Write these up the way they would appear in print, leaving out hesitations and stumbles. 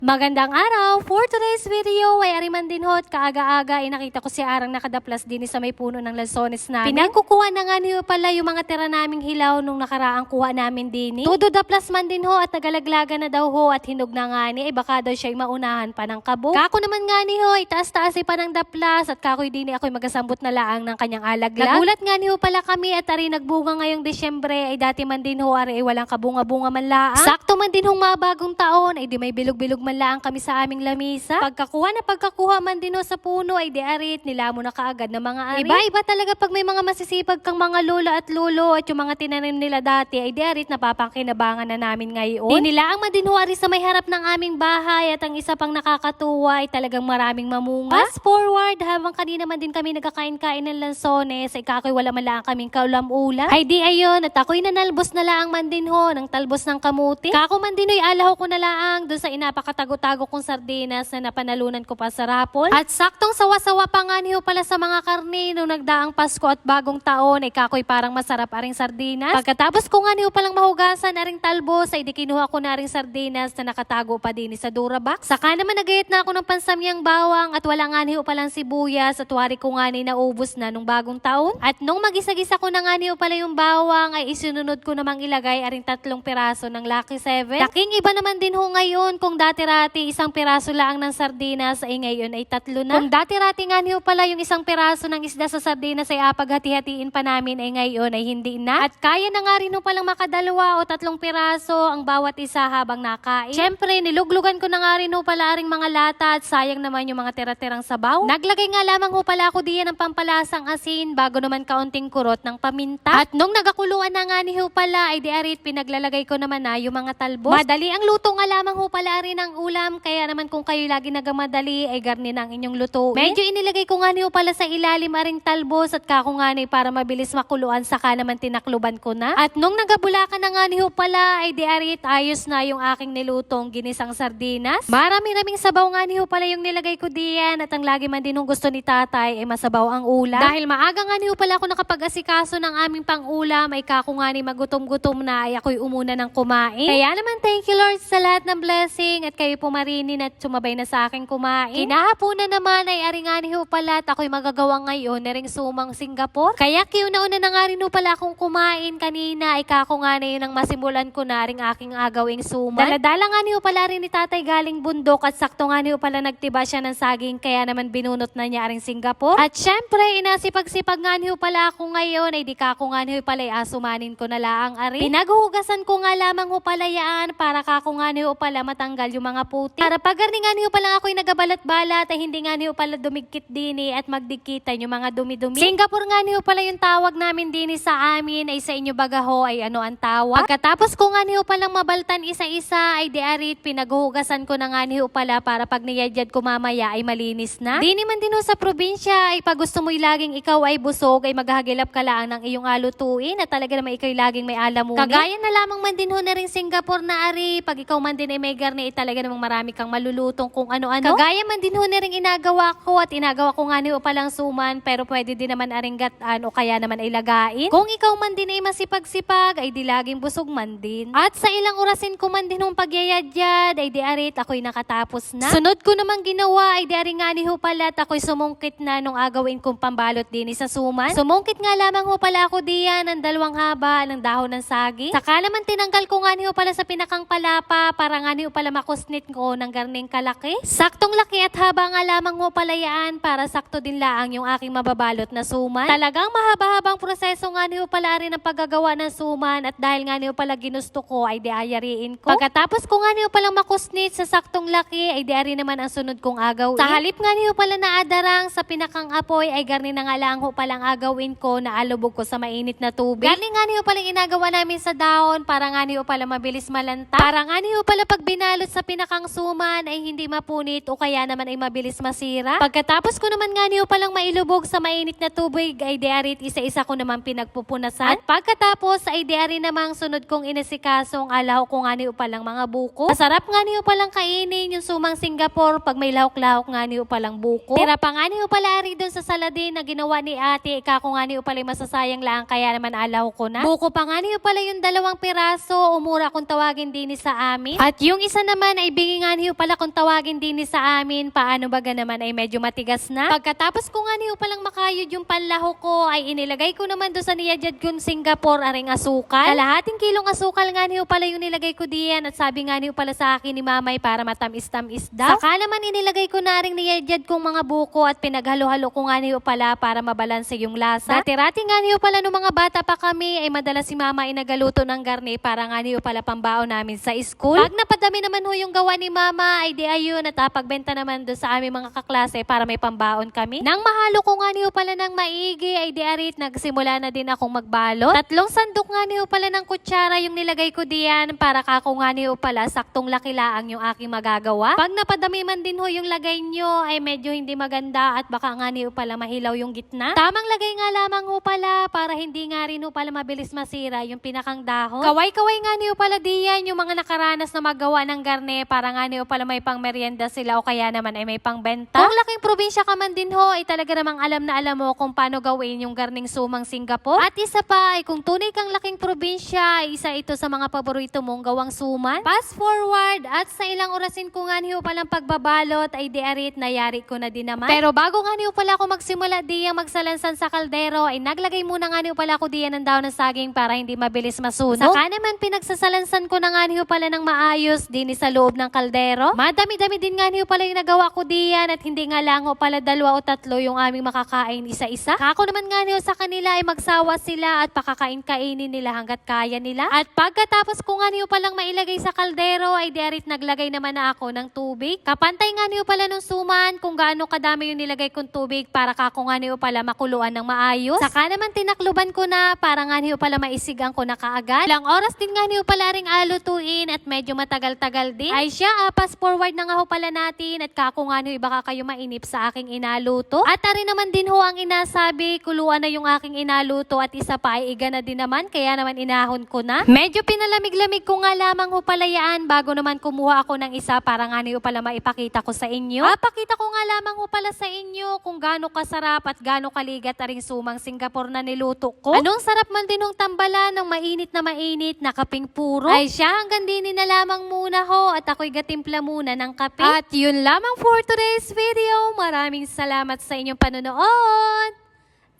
Magandang araw! For today's video ay ariman din hot, kaaga-aga ay nakita ko si Arang nakadaplas din sa may puno ng lansones namin. Pinagkukuha na nga niyo pala yung mga tira naming hilaw nung nakaraang kuha namin din. Todo daplas man din ho at nagalaglaga na daw ho at hinog na nga ni, ay baka daw siya maunahan pa ng kabo. Kako naman nga ni ho, itaas-taas pa ng daplas at kakoy din ako'y magasambot na laang ng kanyang alaglag. Nagulat nga ni ho pala kami at ari nagbunga ngayong Desyembre ay dati man din ho ari ay walang kabunga-bunga man laang. Sakto man din hong mabagong taon ay di may bilog-bilog man laang kami sa aming lamisa. Pagkakuha man din ho sa puno ay di arit nilamo na kaagad ng mga ari. Iba-iba talaga pag may mga masisipag kang mga lola at lolo at yung mga tinanim nila dati ay di arit napapakinabangan na namin ngayon. Di nila ang din ho ari sa may harap ng aming bahay at ang isa pang nakakatuwa ay talagang maraming mamunga. Fast forward habang kanina man din kami nagkakain-kain ng lansones ay kakoy wala man lang kaming kaulam-ulam. Ay di ayon at ako'y nanalbos na laang man din ho ng talbos ng kamuti. Kako man din ho'y alaho ko na laang doon sa inapakatago-tago kong sardinas na napanalunan ko pa sa rapol. At saktong sawa-sawa pa nga niyo pala sa mga karne nung nagdaang Pasko at bagong taon ay kakoy parang masarap aring sardinas. Pagkatapos ko nga niyo palang mahugasan aring talbos ay di kinuha ko na aring sardinas na nakatago pa din sa Durabox. Saka naman nagayat na ako ng pansamyang bawang at wala nga niyo palang sibuyas at wari ko nga ni naubos na nung bagong taon. At nung magisa-gisa ko na nga niyo pala yung bawang ay isununod ko namang ilagay aring 3 piraso ng Lucky 7. Laking iba naman din ho ngayon kung dati-rati 1 piraso lang ng sardinas ay ngayon ay 3 na. Kung dati-rati nga niyo pala yung 1 piraso ng isda sa sardinas ay apaghati-hatiin pa namin ay ngayon ay hindi na. At kaya na nga rin ho palang makadalawa o 3 piraso ang bawat isa habang nakain. Siyempre, niluglugan ko na nga rin ho pala aring mga lata at sayang naman yung mga tira-tirang sabaw. Naglagay nga lamang ho pala ako diyan ng pampalasang asin bago naman kaunting kurot ng paminta. At nung nagakuluan na nga ni ho pala ay di arit pinaglalagay ko naman na yung mga talbos. Madali ang luto nga lamang ho pala rin ang ulam kaya naman kung kayo lagi nagamadali ay garni na ang inyong luto. Medyo inilagay ko nga niyo pala sa ilalim aring talbos at kako nga ni para mabilis makuluan saka naman tinakluban ko na. At nung nagabulakan na nga niyo pala ay di arit ayos na yung aking nilutong ginisang sardinas. Marami-raming sabaw nga niyo pala yung nilagay ko diyan at ang lagi man din gusto ni tatay ay masabaw ang ulam. Dahil maaga nga niyo pala ako nakapag-asikaso ng aming pang-ulam ay kako nga ni magutom-gutom na ay ako'y umuna ng kumain. Kaya naman thank you Lord sa lahat ng blessing at kayo pumarinin at sumabay na sa aking kumain. Kinahaponan naman ay aringani ho pala at ako'y magagawa ngayon na ring sumang Singapore. Kaya kiuna-una na nga rin ho pala akong kumain kanina ay kako nga na yun ang masimulan ko na ring aking agawing suman. Daladala nga niyo pala rin ni tatay galing bundok at sakto nga niyo pala nagtiba siya ng saging kaya naman binunot na niya aring Singapore. At syempre inasipag-sipag nga niyo pala ako ngayon ay di kako nga niyo pala asumanin ko na laang ari. Pinaghuhugasan ko nga lamang ho pala yaan para kako nga niyo pala matanggal yung mga puti. Para pagarni nga niyo pala ako'y nagabalat-balat ay hindi nga niyo pala dumigkit dini at magdikitan yung mga dumi-dumi. Singapore nga niyo pala yung tawag namin dini sa amin ay sa inyo bagaho ay ano ang tawag. Pagkatapos ko nga niyo palang mabaltan isa-isa ay di arit pinaghuhugasan ko na nga niyo pala para pag niyadyad ko mamaya ay malinis na. Dini man din ho sa probinsya ay pag gusto mo'y laging ikaw ay busog ay maghahagilap ka lang ng iyong alutuin at talaga naman ikaw'y laging may alamunin. Kagaya na lamang man din ho na rin Singapore na ari pag ikaw man din ay may garni talaga namang marami kang malulutong kung ano-ano. Kagaya man din ho na rin inagawa ko at inagawa ko nga niyo palang suman pero pwede din naman aring gataan o kaya naman ay lagain. Kung ikaw man din ay masipag-sipag ay di laging busog man din. At sa ilang orasin ko man din hong pagyayadyad ay di arit ako'y nakatapos na. Sunod ko naman ginawa ay di ari nga ni ho pala at ako'y sumungkit na nung agawin kong pambalot din sa suman. Sumungkit nga lamang ho pala ako diyan ng 2 haba ng dahon ng saging. Saka naman tinanggal ko nga ni ho pala sa pinakang palapa para nga ni ho pala makusnit ko ng garning kalaki. Saktong laki at haba nga lamang ho pala yaan para sakto din laang yung aking mababalot na suman. Talagang mahaba-habang proseso nga ni ho pala rin ang paggagawa ng suman at dahil nga ni ho pala ginusto ko ay diayariin ko. Pagkatapos ko nga ni ho palang makusnit sa saktong laki ay diari naman ang sunod kong agawin. Sa halip nga ni ho pala na adarang sa pinakang apoy ay garni na nga lang ho palang agawin ko na alubog ko sa mainit na tubig. Garni nga ni ho palang inagawa namin sa dahon para nga ni ho pala mabilis malanta. Para nga ni ho pala pag binalot sa pinakang suman ay hindi mapunit o kaya naman ay mabilis masira. Pagkatapos ko naman nga niyo palang mailubog sa mainit na tubig ay diarit isa-isa ko naman pinagpupunasan. At pagkatapos ay diari namang sunod kong inasikasong alaw ko nga niyo palang mga buko. Masarap nga niyo palang kainin yung sumang Singapore pag may lahok-lahok nga niyo palang buko. Tira pa nga niyo pala ari doon sa saladin na ginawa ni ate. Kako nga niyo pala masasayang lang kaya naman alaw ko na. Buko pa nga niyo pala yung 2 piraso umura kung tawagin din sa amin. At yung isa naman ay bingi nga niyo pala kung tawagin din ni sa amin, paano baga naman ay medyo matigas na. Pagkatapos ko nga niyo palang makayod yung panlaho ko, ay inilagay ko naman doon sa niyadjad kong Singapore aring asukal. Kalahating kilong asukal nga niyo pala yung nilagay ko diyan, at sabi nga niyo pala sa akin ni mamay para matamis-tamis daw. Saka naman inilagay ko na ring niyadjad kong mga buko at pinaghalo-halo ko nga niyo pala para mabalanse yung lasa. Dati-rati nga niyo pala nung mga bata pa kami ay madalas si mama ay nagaluto ng garne para nga niyo pala pambaon namin sa school. Pag napadami naman ho yung gawa ni mama ay di ayun at pagbenta naman doon sa aming mga kaklase para may pambaon kami. Nang mahalo ko nga niyo pala ng maigi ay di arit nagsimula na din akong magbalot. 3 sandok nga niyo pala ng kutsara yung nilagay ko diyan para kako nga niyo pala saktong lakilaang yung aking magagawa. Pag napadami man din ho yung lagay nyo ay medyo hindi maganda at baka nga niyo pala mahilaw yung gitna. Tamang lagay nga lamang ho pala para hindi nga rin ho pala mabilis masira yung pinakang dahon. Kaway-kaway nga niyo pala diyan yung mga nakaranas na magawa ng garne para nga niyo pala may pang merienda sila o kaya naman ay may pang benta. Kung laking probinsya ka man din ho ay talaga namang alam na alam mo kung paano gawin yung garning sumang Singapore. At isa pa ay kung tunay kang laking probinsya ay isa ito sa mga paborito mong gawang suman. Fast forward at sa ilang orasin ko nga niyo palang pagbabalot ay di arit nayari ko na din naman. Pero bago nga niyo pala ako magsimula diyan magsalansan sa kaldero ay naglagay muna nga niyo pala ako diyan ng daon ng saging para hindi mabilis masunog. Saka naman pinagsasalansan ko na nga niyo pala ng maayos din sa loob ng kaldero. Madami-dami din nga niyo pala yung nagawa ko diyan at hindi nga lang ho pala 2 o 3 yung aming makakain isa-isa. Kako naman nga niyo sa kanila ay magsawa sila at pakakain-kainin nila hanggat kaya nila. At pagkatapos ko nga niyo palang mailagay sa kaldero ay diarit naglagay naman na ako ng tubig. Kapantay nga niyo pala ng suman kung gaano kadami yung nilagay kong tubig para kako nga niyo pala makuluan ng maayos. Saka naman tinakluban ko na para nga niyo pala maisigang ko na kaagad. Ilang oras din nga niyo pala ring alutuin at medyo matagal-tagal din. Ay siya, fast forward na nga ho pala natin at kako nga niyo baka kayo mainip sa aking inaluto. At ari naman din ho ang inasabi, kuluan na yung aking inaluto at isa pa ay iga na din naman kaya naman inahon ko na. Medyo pinalamig-lamig ko nga lamang ho pala yan bago naman kumuha ako ng isa para nga niyo pala maipakita ko sa inyo. Pakita ko nga lamang ho pala sa inyo kung gaano kasarap at gaano kaligat aring sumang Singapore na niluto ko. Anong sarap man din ng tambalan ng mainit na kaping puro. Ay siya, hanggang din na lamang muna ho at ako'y gatimpla muna ng kape. At yun lamang for today's video. Maraming salamat sa inyong panonood.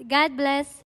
God bless.